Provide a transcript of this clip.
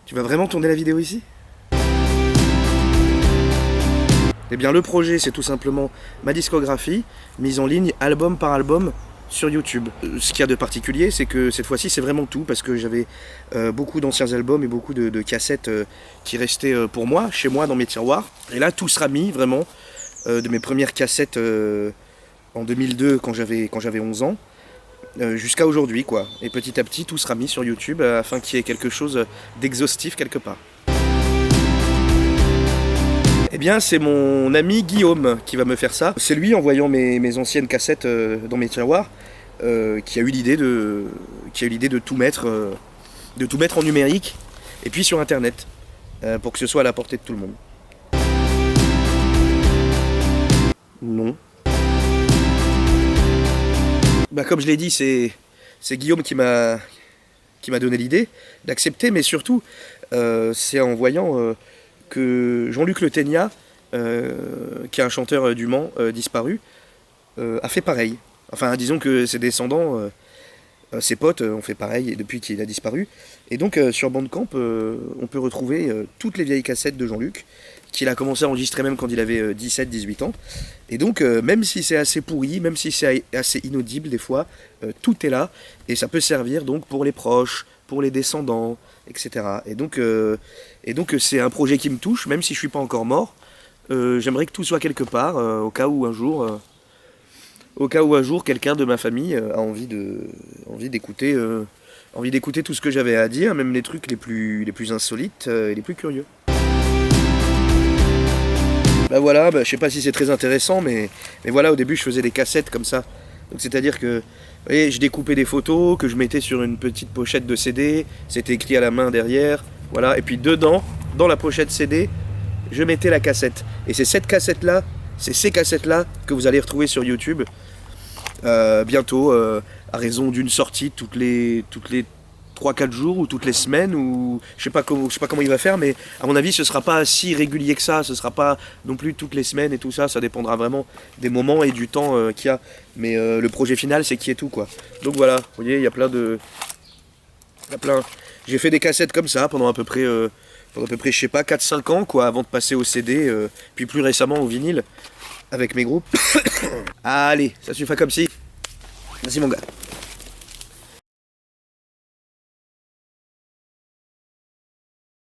Tu vas vraiment tourner la vidéo ici? Eh bien le projet c'est tout simplement ma discographie mise en ligne album par album sur YouTube. Ce qu'il y a de particulier c'est que cette fois-ci c'est vraiment tout parce que j'avais beaucoup d'anciens albums et beaucoup de cassettes qui restaient pour moi, chez moi dans mes tiroirs. Et là tout sera mis vraiment de mes premières cassettes en 2002 quand j'avais 11 ans jusqu'à aujourd'hui quoi. Et petit à petit tout sera mis sur YouTube afin qu'il y ait quelque chose d'exhaustif quelque part. Eh bien, c'est mon ami Guillaume qui va me faire ça. C'est lui, en voyant mes anciennes cassettes dans mes tiroirs, qui a eu l'idée de tout mettre en numérique et puis sur Internet, pour que ce soit à la portée de tout le monde. Non. Bah, comme je l'ai dit, c'est Guillaume qui m'a donné l'idée d'accepter, mais surtout, c'est en voyant que Jean-Luc Le Ténia, qui est un chanteur du Mans disparu, a fait pareil. Enfin, disons que ses descendants, ses potes, ont fait pareil depuis qu'il a disparu. Et donc, sur Bandcamp, on peut retrouver toutes les vieilles cassettes de Jean-Luc, qu'il a commencé à enregistrer même quand il avait 17-18 ans. Et donc, même si c'est assez pourri, même si c'est assez inaudible des fois, tout est là. Et ça peut servir donc pour les proches, pour les descendants, etc. Et donc c'est un projet qui me touche, même si je suis pas encore mort. J'aimerais que tout soit quelque part, au cas où un jour quelqu'un de ma famille a envie d'écouter tout ce que j'avais à dire, même les trucs les plus insolites et les plus curieux. Bah voilà, je sais pas si c'est très intéressant, mais voilà, au début je faisais des cassettes comme ça. Donc c'est-à-dire que, vous voyez, je découpais des photos que je mettais sur une petite pochette de CD, c'était écrit à la main derrière, voilà, et puis dedans, dans la pochette CD, je mettais la cassette. Et c'est ces cassettes-là que vous allez retrouver sur YouTube bientôt, à raison d'une sortie toutes les 3-4 jours ou toutes les semaines, ou je sais pas comment il va faire, mais à mon avis ce sera pas si régulier que ça, ce sera pas non plus toutes les semaines et tout ça, ça dépendra vraiment des moments et du temps qu'il y a, mais le projet final c'est qu'il y ait tout quoi. Donc voilà, vous voyez, il y a plein, j'ai fait des cassettes comme ça pendant à peu près je sais pas 4-5 ans quoi, avant de passer au CD, puis plus récemment au vinyle avec mes groupes. Allez, ça suffit comme si. Merci mon gars.